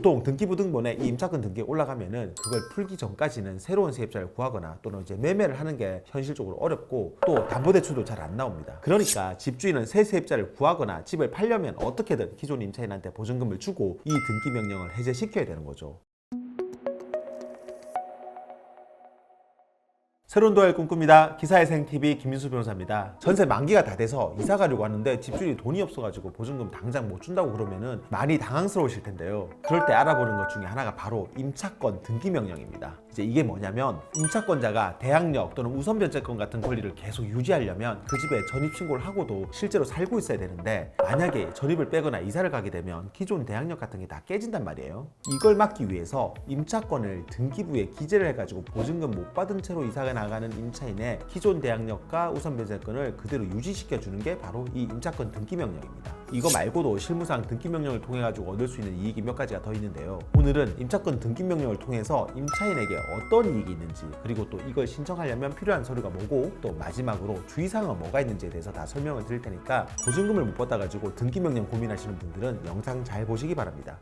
보통 등기부 등본에 이 임차권 등기가 올라가면은 그걸 풀기 전까지는 새로운 세입자를 구하거나 또는 이제 매매를 하는 게 현실적으로 어렵고 또 담보대출도 잘 안 나옵니다. 그러니까 집주인은 새 세입자를 구하거나 집을 팔려면 어떻게든 기존 임차인한테 보증금을 주고 이 등기 명령을 해제시켜야 되는 거죠. 새로운 도약을 꿈꿉니다. 기사회생TV 김민수 변호사입니다. 전세 만기가 다 돼서 이사 가려고 하는데 집주인이 돈이 없어가지고 보증금 당장 못 준다고 그러면은 많이 당황스러우실 텐데요. 그럴 때 알아보는 것 중에 하나가 바로 임차권 등기 명령입니다. 이제 이게 뭐냐면 임차권자가 대항력 또는 우선 변제권 같은 권리를 계속 유지하려면 그 집에 전입신고를 하고도 실제로 살고 있어야 되는데 만약에 전입을 빼거나 이사를 가게 되면 기존 대항력 같은 게 다 깨진단 말이에요. 이걸 막기 위해서 임차권을 등기부에 기재를 해가지고 보증금 못 받은 채로 이사가 나가는 임차인의 기존 대항력과 우선 변제권을 그대로 유지시켜 주는 게 바로 이 임차권 등기 명령입니다. 이거 말고도 실무상 등기 명령을 통해 가지고 얻을 수 있는 이익이 몇 가지가 더 있는데요. 오늘은 임차권 등기 명령을 통해서 임차인에게 어떤 이익이 있는지, 그리고 또 이걸 신청하려면 필요한 서류가 뭐고, 또 마지막으로 주의사항은 뭐가 있는지에 대해서 다 설명을 드릴 테니까 보증금을 못 받아 가지고 등기 명령 고민하시는 분들은 영상 잘 보시기 바랍니다.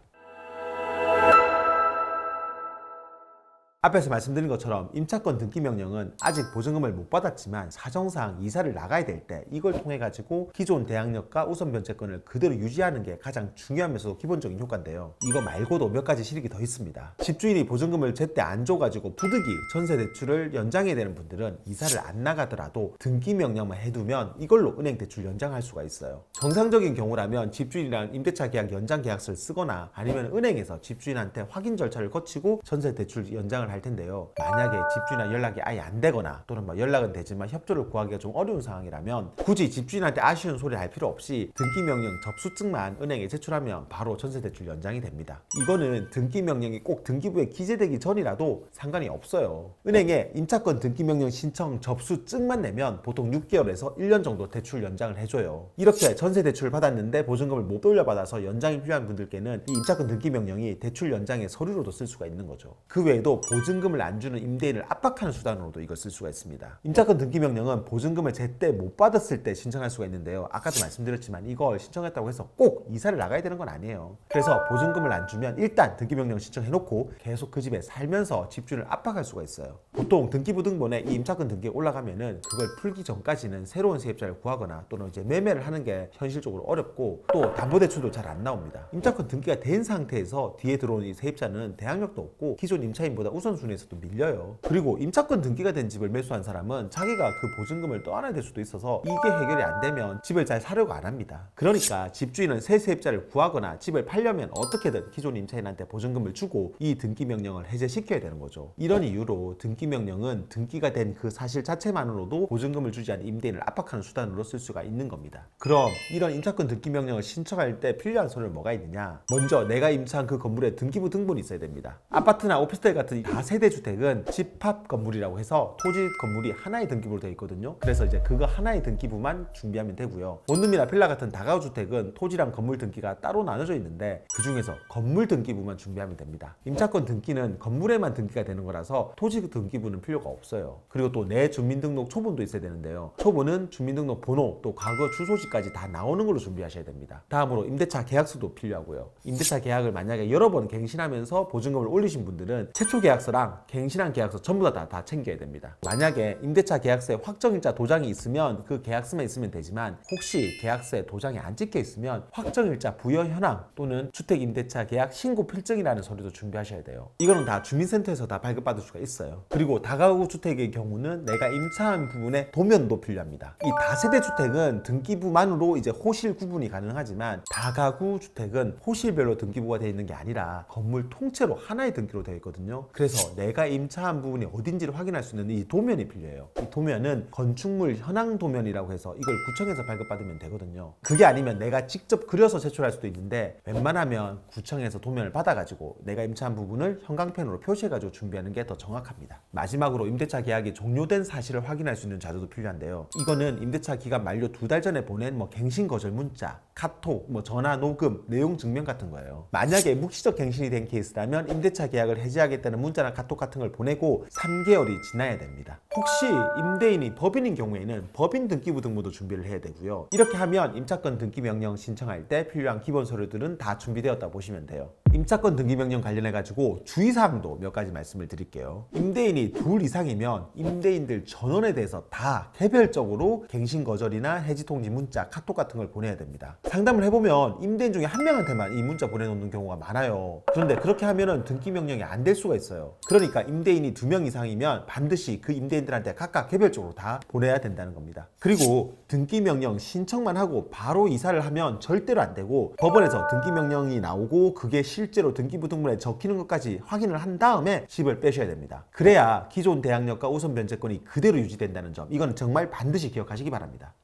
앞에서 말씀드린 것처럼 임차권 등기 명령은 아직 보증금을 못 받았지만 사정상 이사를 나가야 될 때 이걸 통해 가지고 기존 대항력과 우선 변제권을 그대로 유지하는 게 가장 중요하면서도 기본적인 효과인데요. 이거 말고도 몇 가지 실익이 더 있습니다. 집주인이 보증금을 제때 안 줘가지고 부득이 전세 대출을 연장해야 되는 분들은 이사를 안 나가더라도 등기 명령만 해두면 이걸로 은행 대출 연장할 수가 있어요. 정상적인 경우라면 집주인이랑 임대차 계약 연장 계약서를 쓰거나 아니면 은행에서 집주인한테 확인 절차를 거치고 전세 대출 연장을 할 텐데요. 만약에 집주인이랑 연락이 아예 안 되거나 또는 연락은 되지만 협조를 구하기가 좀 어려운 상황이라면 굳이 집주인한테 아쉬운 소리 할 필요 없이 등기 명령 접수증만 은행에 제출하면 바로 전세 대출 연장이 됩니다. 이거는 등기 명령이 꼭 등기부에 기재되기 전이라도 상관이 없어요. 은행에 임차권 등기 명령 신청 접수증만 내면 보통 6개월에서 1년 정도 대출 연장을 해줘요. 이렇게 전세 대출을 받았는데 보증금을 못 돌려받아서 연장이 필요한 분들께는 이 임차권 등기 명령이 대출 연장의 서류로도 쓸 수가 있는 거죠. 그 외에도 보증금을 안 주는 임대인을 압박하는 수단으로도 이걸 쓸 수가 있습니다. 임차권 등기 명령은 보증금을 제때 못 받았을 때 신청할 수가 있는데요. 아까도 말씀드렸지만 이걸 신청했다고 해서 꼭 이사를 나가야 되는 건 아니에요. 그래서 보증금을 안 주면 일단 등기 명령 신청해놓고 계속 그 집에 살면서 집주인을 압박할 수가 있어요. 보통 등기부 등본에 이 임차권 등기가 올라가면은 그걸 풀기 전까지는 새로운 세입자를 구하거나 또는 이제 매매를 하는 게 현실적으로 어렵고 또 담보대출도 잘 안 나옵니다. 임차권 등기가 된 상태에서 뒤에 들어온 이 세입자는 대항력도 없고 기존 임차인보다 우선순위에서도 밀려요. 그리고 임차권 등기가 된 집을 매수한 사람은 자기가 그 보증금을 떠안아야 될 수도 있어서 이게 해결이 안 되면 집을 잘 사려고 안 합니다. 그러니까 집주인은 새 세입자를 구하거나 집을 팔려면 어떻게든 기존 임차인한테 보증금을 주고 이 등기 명령을 해제시켜야 되는 거죠. 이런 이유로 등기 명령은 등기가 된 그 사실 자체만으로도 보증금을 주지 않은 임대인을 압박하는 수단으로 쓸 수가 있는 겁니다. 그럼 이런 임차권 등기 명령을 신청할 때 필요한 서류는 뭐가 있느냐? 먼저 내가 임차한 그 건물에 등기부 등본이 있어야 됩니다. 아파트나 오피스텔 같은 다세대 주택은 집합 건물이라고 해서 토지 건물이 하나의 등기부로 되어 있거든요. 그래서 이제 그거 하나의 등기부만 준비하면 되고요. 원룸이나 빌라 같은 다가구 주택은 토지랑 건물 등기가 따로 나눠져 있는데 그 중에서 건물 등기부만 준비하면 됩니다. 임차권 등기는 건물에만 등기가 되는 거라서 토지 등기부는 필요가 없어요. 그리고 또 내 주민등록 초본도 있어야 되는데요. 초본은 주민등록 번호 또 과거 주소지까지 다 나오는 걸로 준비하셔야 됩니다. 다음으로 임대차 계약서도 필요하고요. 임대차 계약을 만약에 여러 번 갱신하면서 보증금을 올리신 분들은 최초 계약서랑 갱신한 계약서 전부 다 챙겨야 됩니다. 만약에 임대차 계약서에 확정일자 도장이 있으면 그 계약서만 있으면 되지만 혹시 계약서에 도장이 안 찍혀 있으면 확정일자 부여 현황 또는 주택임대차 계약 신고 필증이라는 서류도 준비하셔야 돼요. 이거는 다 주민센터에서 다 발급받을 수가 있어요. 그리고 다가구 주택의 경우는 내가 임차한 부분에 도면도 필요합니다. 이 다세대 주택은 등기부만으로 이제 호실 구분이 가능하지만 다가구 주택은 호실별로 등기부가 되어 있는 게 아니라 건물 통째로 하나의 등기로 되어 있거든요. 그래서 내가 임차한 부분이 어딘지를 확인할 수 있는 이 도면이 필요해요. 이 도면은 건축물 현황 도면이라고 해서 이걸 구청에서 발급받으면 되거든요. 그게 아니면 내가 직접 그려서 제출할 수도 있는데 웬만하면 구청에서 도면을 받아가지고 내가 임차한 부분을 형광펜으로 표시해가지고 준비하는 게 더 정확합니다. 마지막으로 임대차 계약이 종료된 사실을 확인할 수 있는 자료도 필요한데요. 이거는 임대차 기간 만료 2달 전에 보낸 갱신 거절 문자, 카톡, 전화 녹음, 내용 증명 같은 거예요. 만약에 묵시적 갱신이 된 케이스라면 임대차 계약을 해지하겠다는 문자나 카톡 같은 걸 보내고 3개월이 지나야 됩니다. 혹시 임대인이 법인인 경우에는 법인 등기부 등본도 준비를 해야 되고요. 이렇게 하면 임차권 등기 명령 신청할 때 필요한 기본 서류들은 다 준비되었다 보시면 돼요. 임차권 등기명령 관련해가지고 주의사항도 몇 가지 말씀을 드릴게요. 임대인이 둘 이상이면 임대인들 전원에 대해서 다 개별적으로 갱신거절이나 해지통지 문자, 카톡 같은 걸 보내야 됩니다. 상담을 해보면 임대인 중에 한 명한테만 이 문자 보내놓는 경우가 많아요. 그런데 그렇게 하면은 등기명령이 안 될 수가 있어요. 그러니까 임대인이 2명 이상이면 반드시 그 임대인들한테 각각 개별적으로 다 보내야 된다는 겁니다. 그리고 등기명령 신청만 하고 바로 이사를 하면 절대로 안 되고 법원에서 등기명령이 나오고 그게 실제로 등기부등본에 적히는 것까지 확인을 한 다음에 집을 빼셔야 됩니다. 그래야 기존 대항력과 우선 변제권이 그대로 유지된다는 점, 이건 정말 반드시 기억하시기 바랍니다.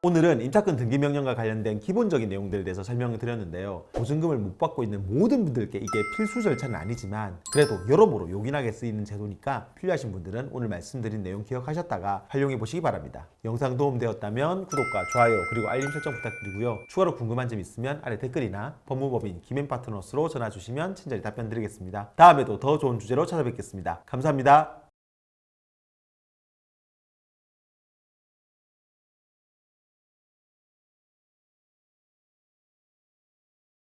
오늘은 임차권 등기명령과 관련된 기본적인 내용들에 대해서 설명을 드렸는데요. 보증금을 못 받고 있는 모든 분들께 이게 필수 절차는 아니지만 그래도 여러모로 요긴하게 쓰이는 제도니까 필요하신 분들은 오늘 말씀드린 내용 기억하셨다가 활용해 보시기 바랍니다. 영상 도움되었다면 구독과 좋아요 그리고 알림 설정 부탁드리고요. 추가로 궁금한 점 있으면 아래 댓글이나 법무법인 김앤파트너스로 전화 주시면 친절히 답변 드리겠습니다. 다음에도 더 좋은 주제로 찾아뵙겠습니다. 감사합니다.